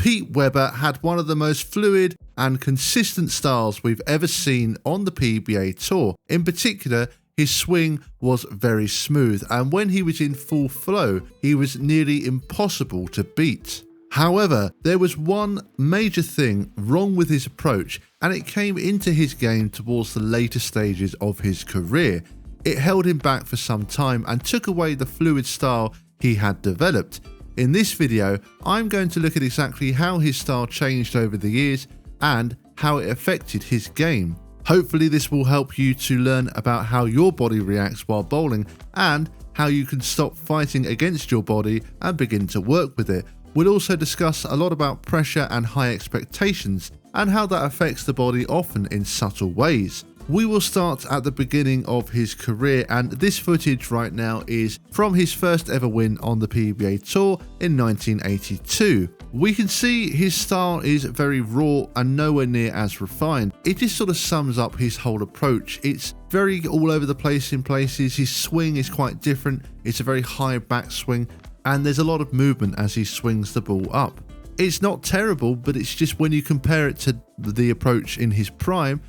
Pete Weber had one of the most fluid and consistent styles we've ever seen on the PBA Tour. In particular, his swing was very smooth, and when he was in full flow, he was nearly impossible to beat. However, there was one major thing wrong with his approach, and it came into his game towards the later stages of his career. It held him back for some time and took away the fluid style he had developed. In this video, I'm going to look at exactly how his style changed over the years and how it affected his game. Hopefully this will help you to learn about how your body reacts while bowling and how you can stop fighting against your body and begin to work with it. We'll also discuss a lot about pressure and high expectations and how that affects the body, often in subtle ways. We will start at the beginning of his career, and this footage right now is from his first ever win on the PBA Tour in 1982. We can see his style is very raw and nowhere near as refined. It just sort of sums up his whole approach. It's very all over the place in places. His swing is quite different. It's a very high backswing, and there's a lot of movement as he swings the ball up. It's not terrible, but it's just when you compare it to the approach in his prime,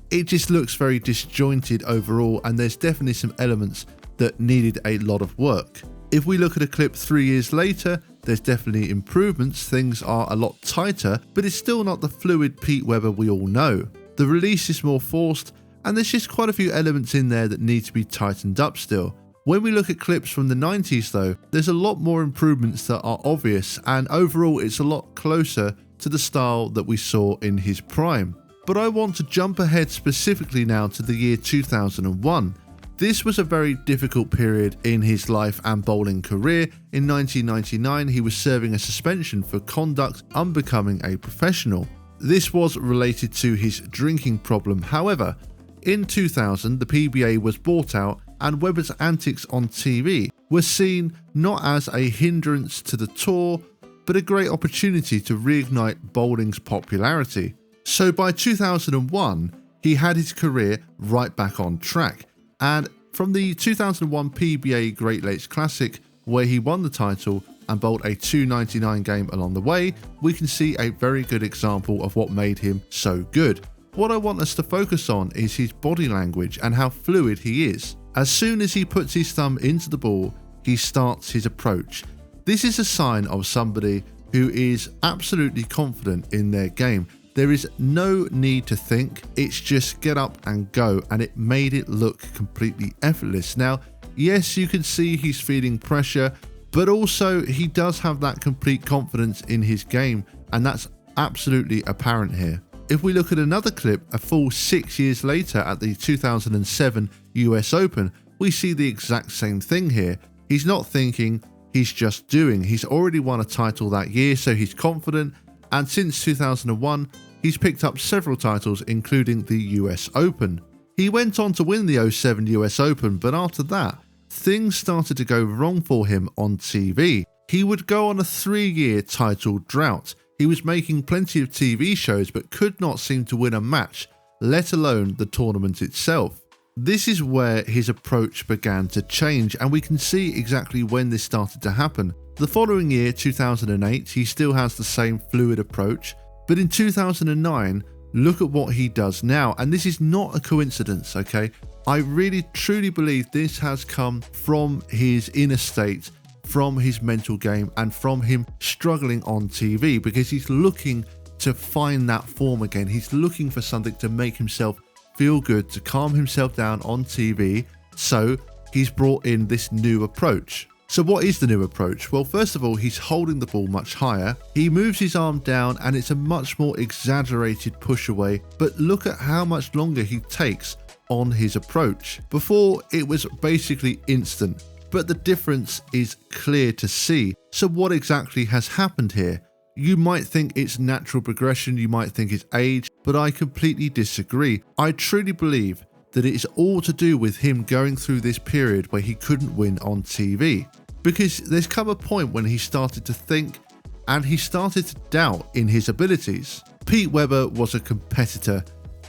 it just looks very disjointed overall, and there's definitely some elements that needed a lot of work. If we look at a clip 3 years later, there's definitely improvements. Things are a lot tighter, but it's still not the fluid Pete Weber we all know. The release is more forced, and there's just quite a few elements in there that need to be tightened up still. When we look at clips from the 90s though, there's a lot more improvements that are obvious, and overall it's a lot closer to the style that we saw in his prime. But I want to jump ahead specifically now to the year 2001. This was a very difficult period in his life and bowling career. In 1999, he was serving a suspension for conduct unbecoming a professional. This was related to his drinking problem. However, in 2000, the PBA was bought out, and Weber's antics on TV were seen not as a hindrance to the tour, but a great opportunity to reignite bowling's popularity. So by 2001, he had his career right back on track, and from the 2001 PBA Great Lakes Classic, where he won the title and bowled a 299 game along the way, we can see a very good example of what made him so good. What I want us to focus on is his body language and how fluid he is. As soon as he puts his thumb into the ball, he starts his approach. This is a sign of somebody who is absolutely confident in their game. There is no need to think, it's just get up and go, and it made it look completely effortless. Now, yes, you can see he's feeling pressure, but also he does have that complete confidence in his game, and that's absolutely apparent here. If we look at another clip, a full 6 years later at the 2007 US Open, we see the exact same thing here. He's not thinking, he's just doing. He's already won a title that year, so he's confident, and since 2001, he's picked up several titles, including the US Open. He went on to win the 07 US Open, but after that, things started to go wrong for him on TV. He would go on a 3-year title drought. He was making plenty of TV shows, but could not seem to win a match, let alone the tournament itself. This is where his approach began to change, and we can see exactly when this started to happen. The following year, 2008, he still has the same fluid approach, but in 2009, look at what he does now, and this is not a coincidence, okay? I really truly believe this has come from his inner state, from his mental game, and from him struggling on TV, because he's looking to find that form again. He's looking for something to make himself feel good, to calm himself down on TV, so he's brought in this new approach. So what is the new approach? Well, first of all, he's holding the ball much higher. He moves his arm down and it's a much more exaggerated push away, but look at how much longer he takes on his approach. Before, it was basically instant, but the difference is clear to see. So what exactly has happened here? You might think it's natural progression, you might think it's age, but I completely disagree. I truly believe that it is all to do with him going through this period where he couldn't win on TV. Because there's come a point when he started to think and he started to doubt in his abilities. Pete Weber was a competitor,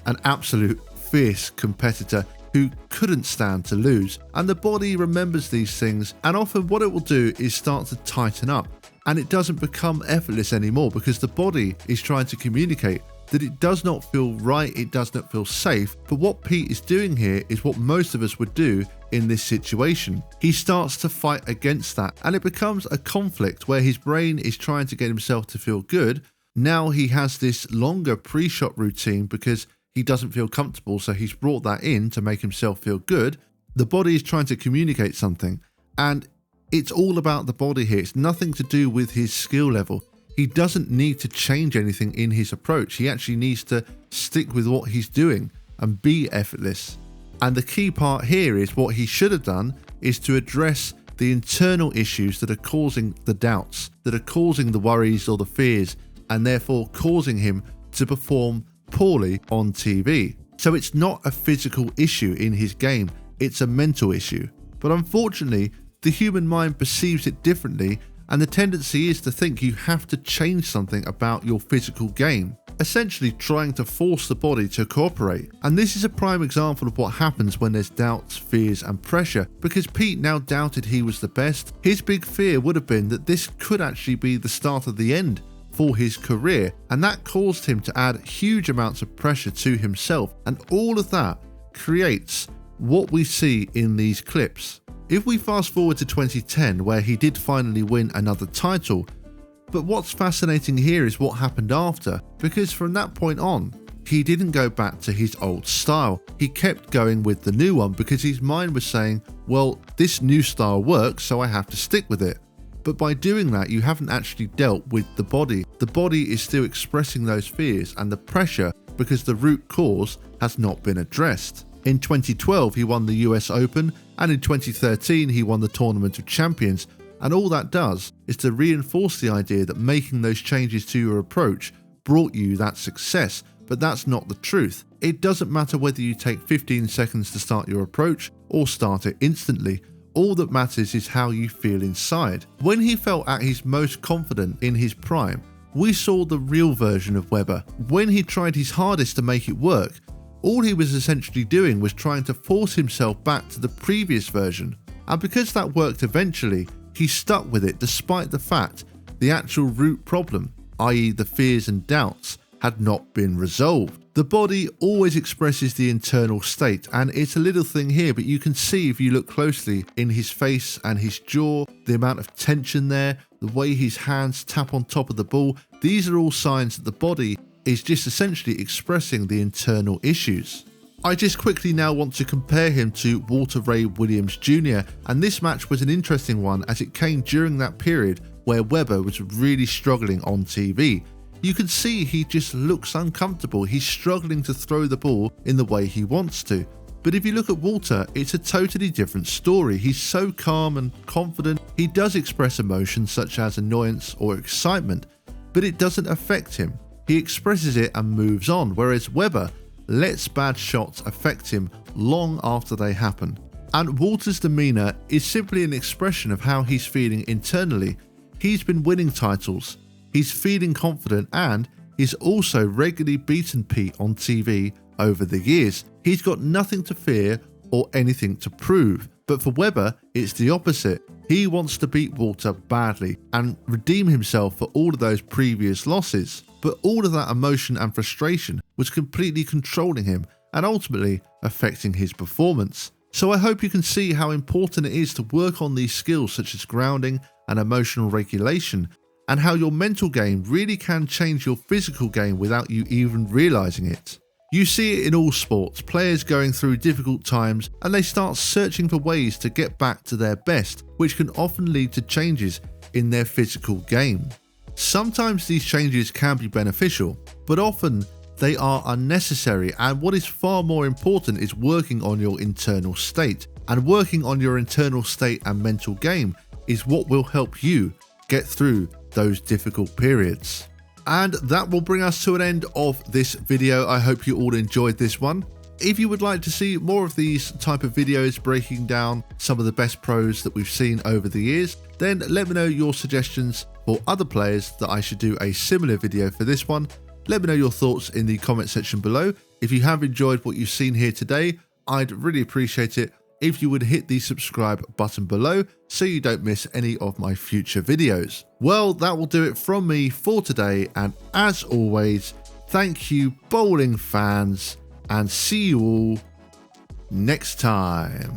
an absolute fierce competitor who couldn't stand to lose, and the body remembers these things, and often what it will do is start to tighten up. and it doesn't become effortless anymore because the body is trying to communicate that it does not feel right, it does not feel safe. But what Pete is doing here is what most of us would do in this situation. He starts to fight against that, and it becomes a conflict where his brain is trying to get himself to feel good. Now he has this longer pre-shot routine because he doesn't feel comfortable, so he's brought that in to make himself feel good. The body is trying to communicate something, and it's all about the body here. It's nothing to do with his skill level. He doesn't need to change anything in his approach. He actually needs to stick with what he's doing and be effortless. And the key part here is what he should have done is to address the internal issues that are causing the doubts, that are causing the worries or the fears, and therefore causing him to perform poorly on TV. So it's not a physical issue in his game, it's a mental issue. But unfortunately, the human mind perceives it differently, and the tendency is to think you have to change something about your physical game, essentially trying to force the body to cooperate. And this is a prime example of what happens when there's doubts, fears and pressure, because Pete now doubted he was the best. His big fear would have been that this could actually be the start of the end for his career, and that caused him to add huge amounts of pressure to himself, and all of that creates what we see in these clips. If we fast forward to 2010, where he did finally win another title, but what's fascinating here is what happened after, because from that point on, he didn't go back to his old style. He kept going with the new one because his mind was saying, well, this new style works, so I have to stick with it. But by doing that, you haven't actually dealt with the body. The body is still expressing those fears and the pressure because the root cause has not been addressed. In 2012, he won the US Open, and in 2013, he won the Tournament of Champions. And all that does is to reinforce the idea that making those changes to your approach brought you that success, but that's not the truth. It doesn't matter whether you take 15 seconds to start your approach or start it instantly. All that matters is how you feel inside. When he felt at his most confident in his prime, we saw the real version of Webber. When he tried his hardest to make it work, all he was essentially doing was trying to force himself back to the previous version. And because that worked eventually, he stuck with it despite the fact the actual root problem, i.e. the fears and doubts, had not been resolved. The body always expresses the internal state, and it's a little thing here, but you can see if you look closely in his face and his jaw, the amount of tension there, the way his hands tap on top of the ball. These are all signs that the body is just essentially expressing the internal issues. I just quickly now want to compare him to Walter Ray Williams Jr., and this match was an interesting one as it came during that period where Webber was really struggling on TV. You can see he just looks uncomfortable. He's struggling to throw the ball in the way he wants to. But if you look at Walter, it's a totally different story. He's so calm and confident. He does express emotions such as annoyance or excitement, but it doesn't affect him. He expresses it and moves on, whereas Webber lets bad shots affect him long after they happen. And Walter's demeanour is simply an expression of how he's feeling internally. He's been winning titles, he's feeling confident, and he's also regularly beaten Pete on TV over the years. He's got nothing to fear or anything to prove. But for Webber, it's the opposite. He wants to beat Walter badly and redeem himself for all of those previous losses. But all of that emotion and frustration was completely controlling him and ultimately affecting his performance. So I hope you can see how important it is to work on these skills such as grounding and emotional regulation, and how your mental game really can change your physical game without you even realizing it. You see it in all sports, players going through difficult times and they start searching for ways to get back to their best, which can often lead to changes in their physical game. Sometimes these changes can be beneficial, but often they are unnecessary, and what is far more important is working on your internal state. And working on your internal state and mental game is what will help you get through those difficult periods. And that will bring us to an end of this video. I hope you all enjoyed this one. If you would like to see more of these type of videos breaking down some of the best pros that we've seen over the years, then let me know your suggestions for other players that I should do a similar video for this one. Let me know your thoughts in the comment section below. If you have enjoyed what you've seen here today, I'd really appreciate it if you would hit the subscribe button below so you don't miss any of my future videos. Well, that will do it from me for today, and as always, thank you bowling fans, and see you all next time.